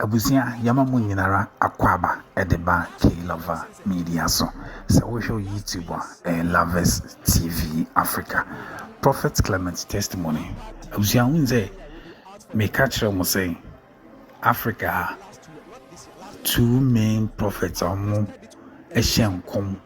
Abusia yama mu nyinara akwaba edeba K-Lover Media so we show YouTube Lovers TV Africa Prophet Clement testimony. Abusia unze me catch them say Africa two main prophets omo ehyen kom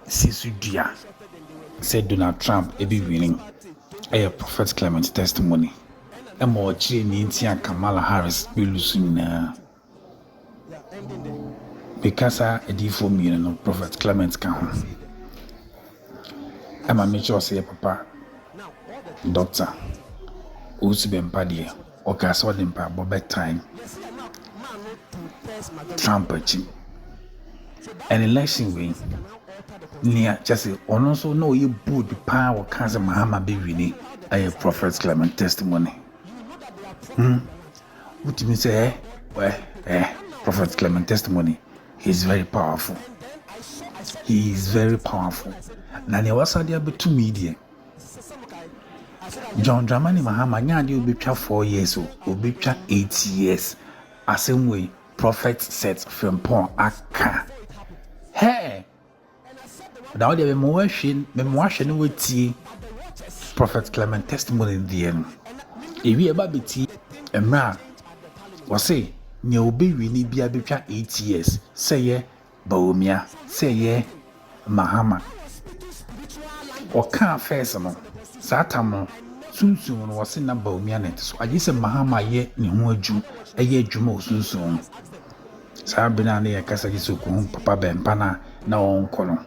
sisudua said Donald Trump ebi winning Prophet Clement testimony. Emo chi ni ntia Kamala Harris bilusuna because edifo mi no Prophet Clement kan ho ama me sure say papa doctor usi bempa de o ka so de mpa bobe time Trump chi an election win near just ono so no you bold power kanza Mahama be winning Prophet Clement testimony. What do you say? Prophet Clement testimony. He's very powerful. He is very powerful. Nani wasadia betu media. John Dramani Mahama nyadi ubipcha 4 years o ubipcha 8 years. Same way prophet said from pon aka. Hey. Now they be mwashin weti Prophet Clement testimony in the end. If we eba beti emra wase nye obi wini bia betwa 8 years say ye Baomia say ye Mahama oka first no satamo sunsun no wase na Baomia net so agi se Mahama ye ne ho aju eye adwuma osunsun sa bina na ye kasa gi so ko papa bempa na onko no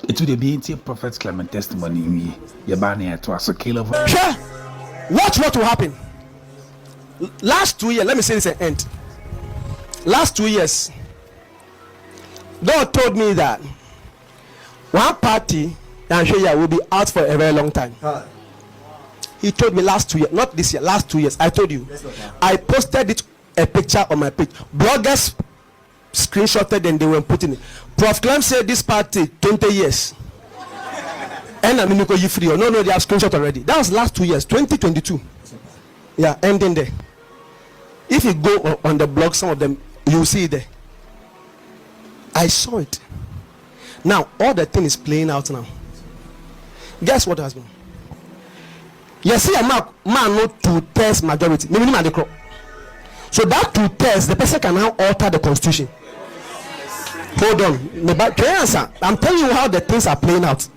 it would be a Prophet Clement testimony ye ba na to aso K-Lover. Sure. Watch what will happen. Last 2 years, let me say this at end. Last 2 years, God told me that one party, Nigeria, will be out for a very long time. He told me last 2 years, not this year, last 2 years. I told you. I posted it, a picture on my page. Bloggers screenshotted and they were putting it. Prof. Clem said this party 20 years. And I'm going to free. No, they have screenshot already. That was last 2 years, 2022. Yeah, ending there. If you go on the blog, some of them, you see it there. I saw it. Now, all the thing is playing out now. Guess what has been? You see a man not 2/3 majority. So that 2/3, the person can now alter the constitution. Hold on. I'm telling you how the things are playing out.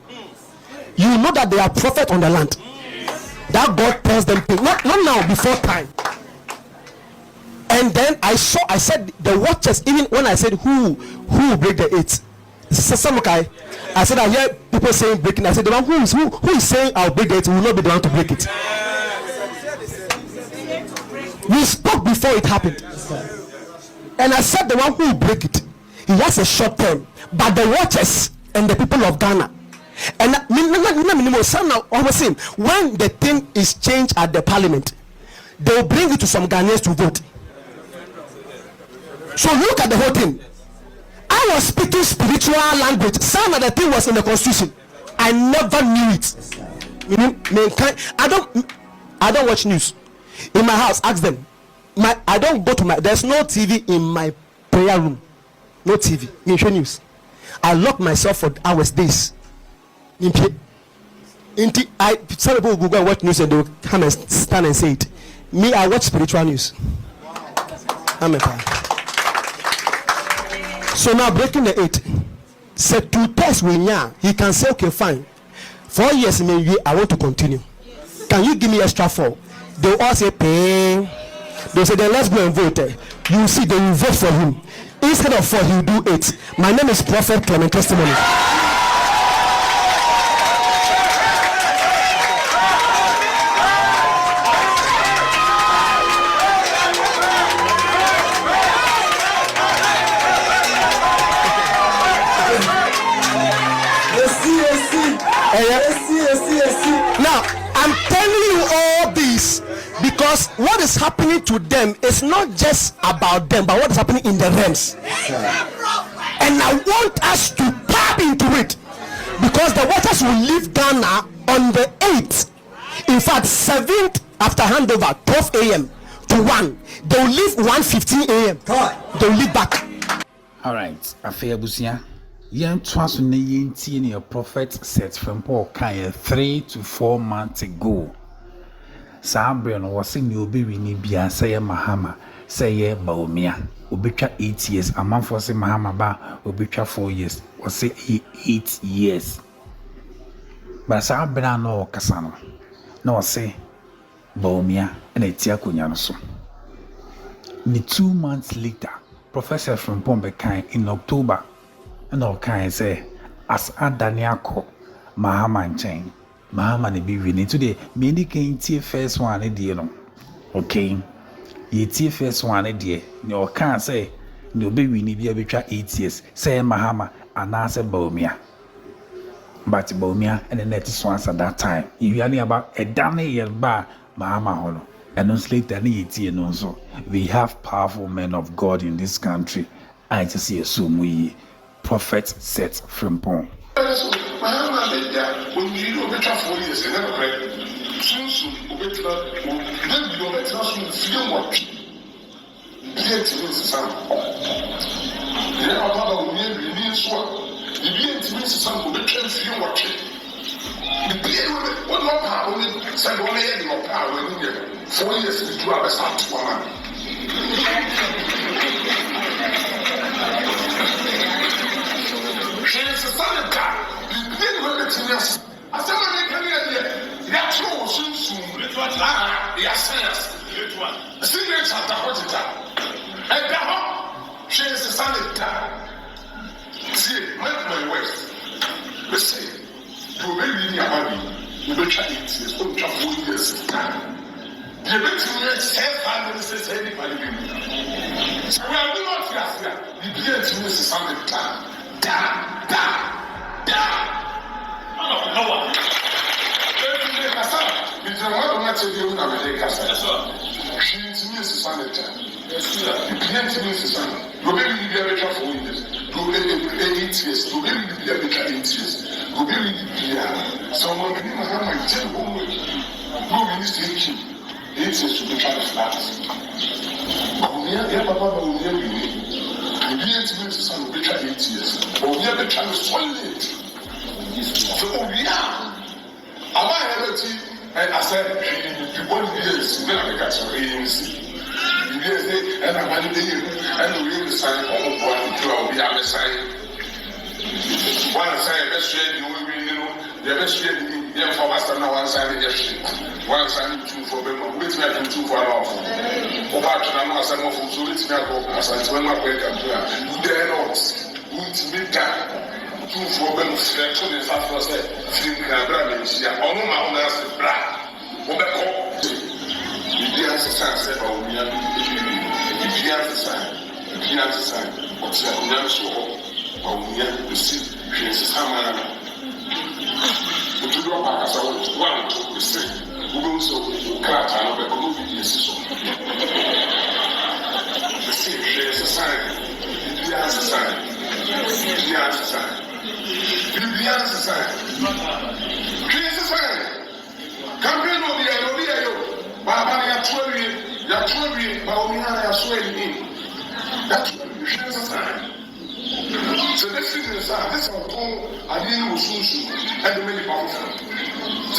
You know that they are prophet on the land. That God tells them to not now, before time. And then I said the watchers, even when I said who will break the 8. I said I hear people saying breaking. I said the one who is saying I'll break the 8 will not be the one to break it. We spoke before it happened. And I said the one who will break it, he has a short term. But the watchers and the people of Ghana, and when the thing is changed at the parliament, they will bring it to some Ghanaians to vote. So look at the whole thing. I was speaking spiritual language. Some of the thing was in the constitution. I never knew it. I don't watch news. In my house, ask them. I don't go to there's no TV in my prayer room. No TV. News. I lock myself for hours, days. Some people will Google and watch news and they will come and stand and say it. Me, I watch spiritual news. So now breaking the 8. Said 2/3 win. He can say, okay, fine. 4 years maybe I want to continue. Can you give me extra 4? They all say pay. They say then let's go and vote. You see, they will vote for him. Instead of 4, he will do 8. My name is Prophet Clement testimony. Now, I'm telling you all this because what is happening to them is not just about them, but what is happening in the realms. And I want us to tap into it because the waters will leave Ghana on the 8th. In fact, 7th after handover, 12 a.m. to 1. They'll leave 1:15 a.m. They'll leave back. All right, Afia Busia. Yen twas ne yenti ne a prophet set from Paul Kaya 3 to 4 months ago. Sabrian was saying you'll be winning Bia, say Mahama, say Baumia, Ubicha 8 years, a month for say Mahama Ba, Ubicha 4 years, or say 8 years. But Sabrian no Casano, no say Baumia and a Tiakunyanoso. 2 months later, Professor from Pombekai in October. And all kinds say, as Adaniako, Mahama and Chain, Mahama ne be winning today. Many can tear first one a deal. Okay, ye tear first one a dear. No can't say, no be winning be a bit 8 years. Say Mahama and answer Baumia. But Baumia and the next ones at that time. You hear about a damn year bar, Mahama Hollow. And no slate than 8 years also. We have powerful men of God in this country. I just see assume we. Prophet set from Pong. Mahama did that when you know better 4 years and never read. Soon, better, then you better feel what. Get to this son. Then our father will be really swap. The being to Mrs. Son will be feel what. The being what not power, send only any more power in here. 4 years to do our start to one. I said, when they come here, that's all soon. It was the assayers. It was the secrets of the hospital. And the home, she is the son of God. See, make my west. Listen, you may be in your body. You may try it. It's going to 4 years. You may say, anybody. So we are not here. You begin to miss the son of God. No one. It's a lot of material in America. She is Miss Sanita. You can't miss Sanita. You baby be a better 4 years. You baby 8 years. You baby be a better 8 years. You baby be someone can have my 10 homework. No, we need to take him. 8 years to be trying to flat. But we are there, Papa, but we are there. You be 8 years, son, we try 8 years. But we are trying to swallow it. So we are. I want to and I said, you want to be a sinner because you're in and I'm going to be and we will sign all of one to our other side. One side, best friend, you will be, the best friend, yeah, for us, and one side, yes, one side, 2 for them, which I can 2 for off. About to know some of them, so it's not as I when my way comes to her. You dare not, won't meet that. 2 for them, so it's after say, think brothers, yeah, all my own as a black. What they call the answer said, oh, we are the answer, what's that? We are so, oh, we are the sea, she is someone. But you don't have as I want to say, who goes so clap and over the movie is so. The sea, she is a sign, the answer sign, the answer sign. The answer sign. She is a sign. Campaign will be a yo. Baba, you are 12, but we are sweating. That's what you should sign. So this is this one. I didn't soon and the many powerful.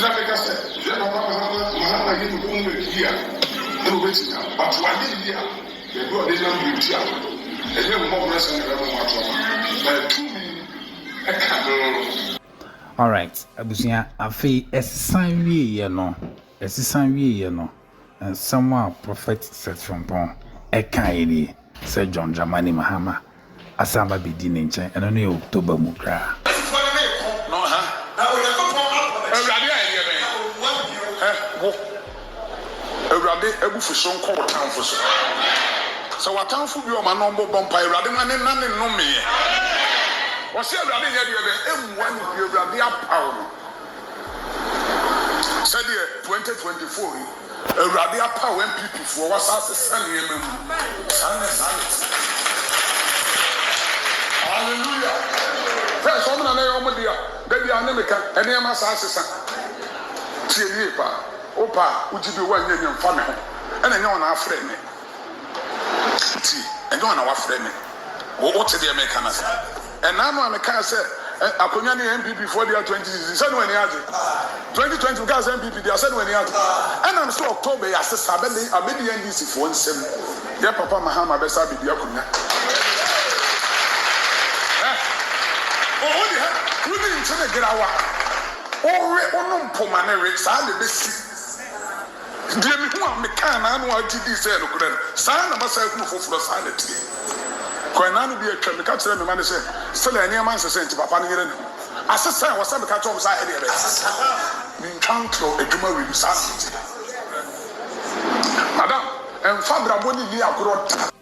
Africa said, Mahama didn't go here. No waiting now. But what did here? They go, they don't be here. And then more rest and never much. But to me, I can't. All right, Abusia, afi esan wie no. And someone prophet said from Pon, Ekaini, said John Jamani Mahama, Asamba be dinning, and only October Mukra. So what time for you, my number bumpire, rather than nothing no me. What's your brother? M1 your brother power. Said 2024, a radio power when people for what's us the sun. Hallelujah. First, woman and I almost there. Baby, I'm American, and I'm a assassin. See, Opa, would you be 1 million family? ɛna ɛnyɛ wɔn afrɛ me ti ɛnyɛ wɔn afrɛ me wɔte deɛ mɛka na sɛ ɛna no a mɛka sɛ akonnwa ne MPP for the 2020 sɛ no ani agye 2020 mɛka sɛ MPP deɛ sɛ no ani agye ɛna sɛ October yɛ asesa abɛdi NDC foɔ nsɛm yɛ papa Mahama bɛsa abɛdi akonnwa ɔwɔ de ha wodi nkyɛn gerawa ɔwe ɔno mpoma ne re saa de bɛsi deɛ me hu a meka na ano agye di sɛ no korɛ no saa na basa ku foforɔ saa na tie kɔna no bi atwa meka kyerɛ me ma ne sɛ sɛlɛ nneɛma nsɛsɛ nti papa no yere no asesa wɔ sɛ meka kyerɛ saa ɛdeɛ bɛ me ntwantro adwuma wi saa madam ɛmfa brabɔ ne ni agorɔ